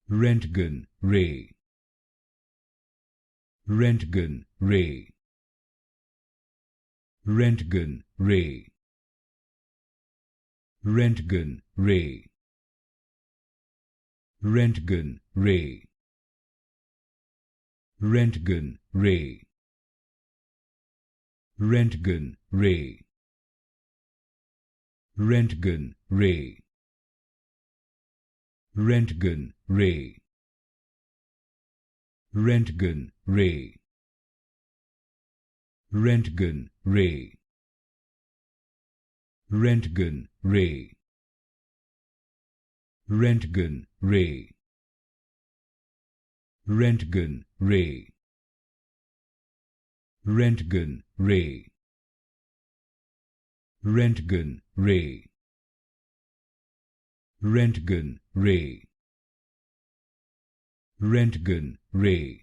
Roentgen Ray. Roentgen Ray. Roentgen Ray. Roentgen Ray. Roentgen Ray. Roentgen Ray. Roentgen Ray. Roentgen Ray. Roentgen Ray. Roentgen Ray. Roentgen Ray. Roentgen Ray. Roentgen Ray. Roentgen Ray. Roentgen Ray. Roentgen Ray. Roentgen Ray. Roentgen Ray.